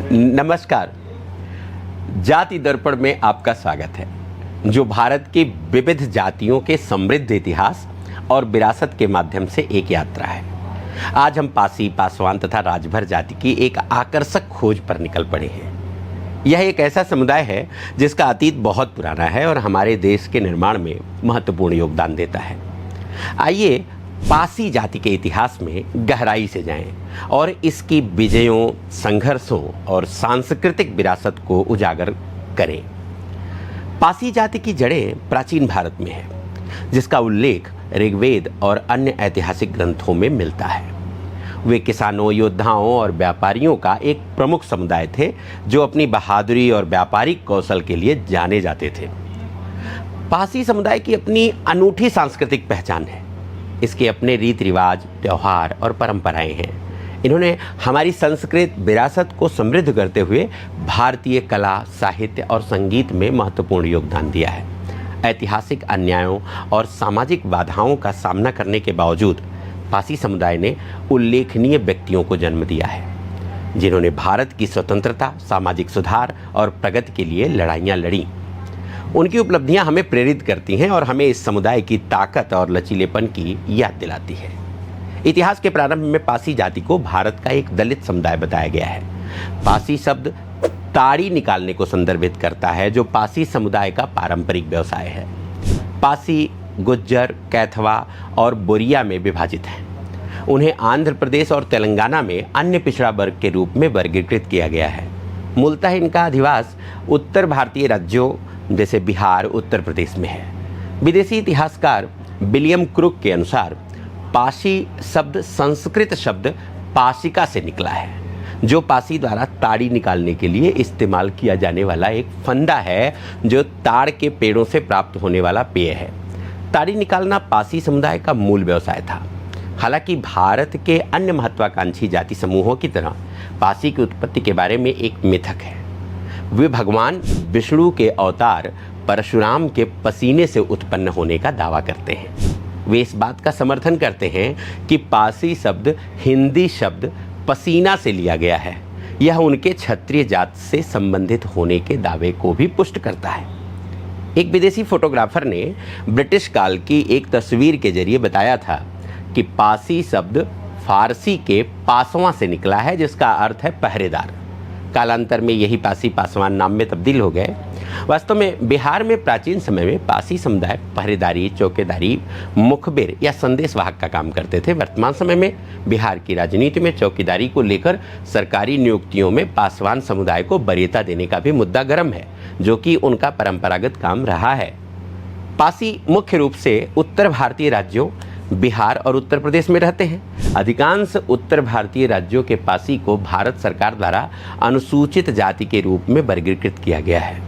नमस्कार। जाति दर्पण में आपका स्वागत है, जो भारत की विविध जातियों के समृद्ध इतिहास और विरासत के माध्यम से एक यात्रा है। आज हम पासी, पासवान तथा राजभर जाति की एक आकर्षक खोज पर निकल पड़े हैं। यह एक ऐसा समुदाय है जिसका अतीत बहुत पुराना है और हमारे देश के निर्माण में महत्वपूर्ण योगदान देता है। आइए पासी जाति के इतिहास में गहराई से जाएं और इसकी विजयों, संघर्षों और सांस्कृतिक विरासत को उजागर करें। पासी जाति की जड़ें प्राचीन भारत में है, जिसका उल्लेख ऋग्वेद और अन्य ऐतिहासिक ग्रंथों में मिलता है। वे किसानों, योद्धाओं और व्यापारियों का एक प्रमुख समुदाय थे, जो अपनी बहादुरी और व्यापारिक कौशल के लिए जाने जाते थे। पासी समुदाय की अपनी अनूठी सांस्कृतिक पहचान है। इसके अपने रीति रिवाज, त्यौहार और परंपराएं हैं। इन्होंने हमारी संस्कृत विरासत को समृद्ध करते हुए भारतीय कला, साहित्य और संगीत में महत्वपूर्ण योगदान दिया है। ऐतिहासिक अन्यायों और सामाजिक बाधाओं का सामना करने के बावजूद पासी समुदाय ने उल्लेखनीय व्यक्तियों को जन्म दिया है, जिन्होंने भारत की स्वतंत्रता, सामाजिक सुधार और प्रगति के लिए लड़ाइयाँ लड़ी। उनकी उपलब्धियां हमें प्रेरित करती हैं और हमें इस समुदाय की ताकत और लचीलेपन की याद दिलाती है। इतिहास के प्रारंभ में पासी जाति को भारत का एक दलित समुदाय बताया गया है। पासी शब्द ताड़ी निकालने को संदर्भित करता है, जो पासी समुदाय का पारंपरिक व्यवसाय है। पासी गुज्जर, कैथवा और बोरिया में विभाजित हैं। उन्हें आंध्र प्रदेश और तेलंगाना में अन्य पिछड़ा वर्ग के रूप में वर्गीकृत किया गया है। मूलतः इनका अधिवास उत्तर भारतीय राज्यों जैसे बिहार, उत्तर प्रदेश में है। विदेशी इतिहासकार विलियम क्रुक के अनुसार पासी शब्द संस्कृत शब्द पासिका से निकला है, जो पासी द्वारा ताड़ी निकालने के लिए इस्तेमाल किया जाने वाला एक फंदा है, जो ताड़ के पेड़ों से प्राप्त होने वाला पेय है। ताड़ी निकालना पासी समुदाय का मूल व्यवसाय था। हालांकि भारत के अन्य महत्वाकांक्षी जाति समूहों की तरह पासी की उत्पत्ति के बारे में एक मिथक है। वे भगवान विष्णु के अवतार परशुराम के पसीने से उत्पन्न होने का दावा करते हैं। वे इस बात का समर्थन करते हैं कि पासी शब्द हिंदी शब्द पसीना से लिया गया है। यह उनके क्षत्रिय जात से संबंधित होने के दावे को भी पुष्ट करता है। एक विदेशी फोटोग्राफर ने ब्रिटिश काल की एक तस्वीर के जरिए बताया था कि पासी शब्द फारसी के पासवां से निकला है, जिसका अर्थ है पहरेदार। कालांतर में यही पासी पासवान नाम में तब्दील हो गए। वास्तव में बिहार में प्राचीन समय में पासी समुदाय पहरेदारी, चौकीदारी, मुखबिर या संदेशवाहक का काम करते थे। वर्तमान समय में बिहार की राजनीति में चौकीदारी को लेकर सरकारी नियुक्तियों में पासवान समुदाय को वरीयता देने का भी मुद्दा गर्म है, जो कि उनका परंपरागत काम रहा है। पासी मुख्य रूप से उत्तर भारतीय राज्यों बिहार और उत्तर प्रदेश में रहते हैं। अधिकांश उत्तर भारतीय राज्यों के पासी को भारत सरकार द्वारा अनुसूचित जाति के रूप में वर्गीकृत किया गया है।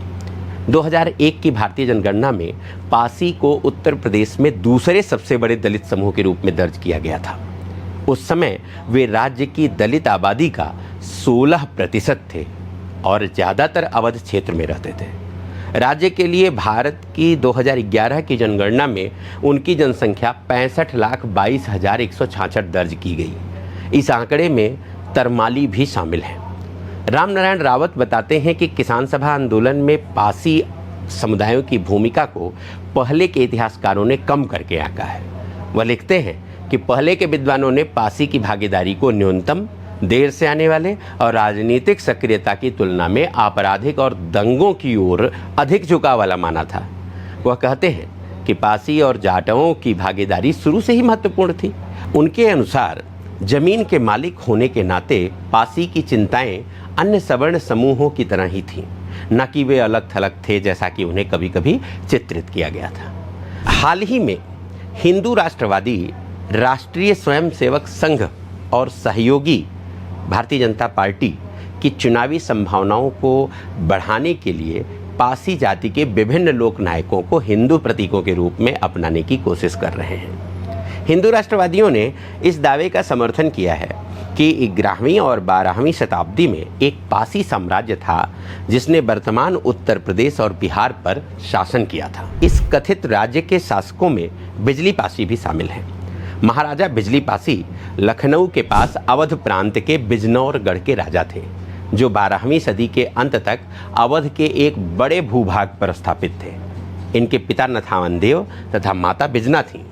2001 की भारतीय जनगणना में पासी को उत्तर प्रदेश में दूसरे सबसे बड़े दलित समूह के रूप में दर्ज किया गया था। उस समय वे राज्य की दलित आबादी का 16% थे और ज़्यादातर अवध क्षेत्र में रहते थे। राज्य के लिए भारत की 2011 की जनगणना में उनकी जनसंख्या 65,22,166 दर्ज की गई। इस आंकड़े में तरमाली भी शामिल है। रामनारायण रावत बताते हैं कि किसान सभा आंदोलन में पासी समुदायों की भूमिका को पहले के इतिहासकारों ने कम करके आंका है। वह लिखते हैं कि पहले के विद्वानों ने पासी की भागीदारी को न्यूनतम, देर से आने वाले और राजनीतिक सक्रियता की तुलना में आपराधिक और दंगों की ओर अधिक झुकाव वाला माना था। वह कहते हैं कि पासी और जाटों की भागीदारी शुरू से ही महत्वपूर्ण थी। उनके अनुसार जमीन के मालिक होने के नाते पासी की चिंताएं अन्य सवर्ण समूहों की तरह ही थीं, न कि वे अलग थलग थे जैसा कि उन्हें कभी कभी चित्रित किया गया था। हाल ही में हिंदू राष्ट्रवादी राष्ट्रीय स्वयंसेवक संघ और सहयोगी भारतीय जनता पार्टी की चुनावी संभावनाओं को बढ़ाने के लिए पासी जाति के विभिन्न लोक नायकों को हिंदू प्रतीकों के रूप में अपनाने की कोशिश कर रहे हैं। हिंदू राष्ट्रवादियों ने इस दावे का समर्थन किया है कि 11वीं और 12वीं शताब्दी में एक पासी साम्राज्य था, जिसने वर्तमान उत्तर प्रदेश और बिहार पर शासन किया था। इस कथित राज्य के शासकों में बिजली पासी भी शामिल हैं। महाराजा बिजली पासी लखनऊ के पास अवध प्रांत के बिजनौरगढ़ के राजा थे। जो 12वीं सदी के अंत तक अवध के एक बड़े भूभाग पर स्थापित थे। इनके पिता नथावन देव तथा माता बिजना थीं।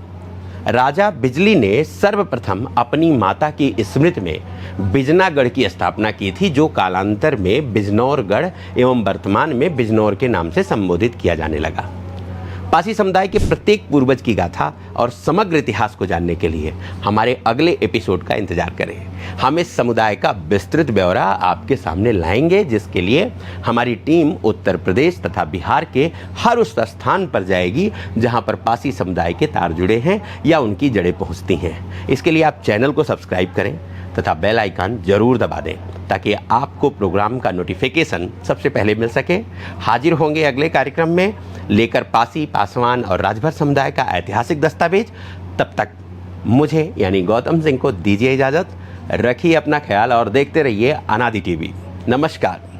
राजा बिजली ने सर्वप्रथम अपनी माता की स्मृति में बिजनागढ़ की स्थापना की थी, जो कालांतर में बिजनौरगढ़ एवं वर्तमान में बिजनौर के नाम से संबोधित किया जाने लगा। पासी समुदाय के प्रत्येक पूर्वज की गाथा और समग्र इतिहास को जानने के लिए हमारे अगले एपिसोड का इंतजार करें। हम इस समुदाय का विस्तृत ब्यौरा आपके सामने लाएंगे, जिसके लिए हमारी टीम उत्तर प्रदेश तथा बिहार के हर उस स्थान पर जाएगी जहां पर पासी समुदाय के तार जुड़े हैं या उनकी जड़ें पहुंचती हैं। इसके लिए आप चैनल को सब्सक्राइब करें तथा बेल आइकन जरूर दबा दें ताकि आपको प्रोग्राम का नोटिफिकेशन सबसे पहले मिल सके। हाजिर होंगे अगले कार्यक्रम में लेकर पासी, पासवान और राजभर समुदाय का ऐतिहासिक दस्तावेज। तब तक मुझे यानी गौतम सिंह को दीजिए इजाज़त। रखिए अपना ख्याल और देखते रहिए अनादि टीवी। नमस्कार।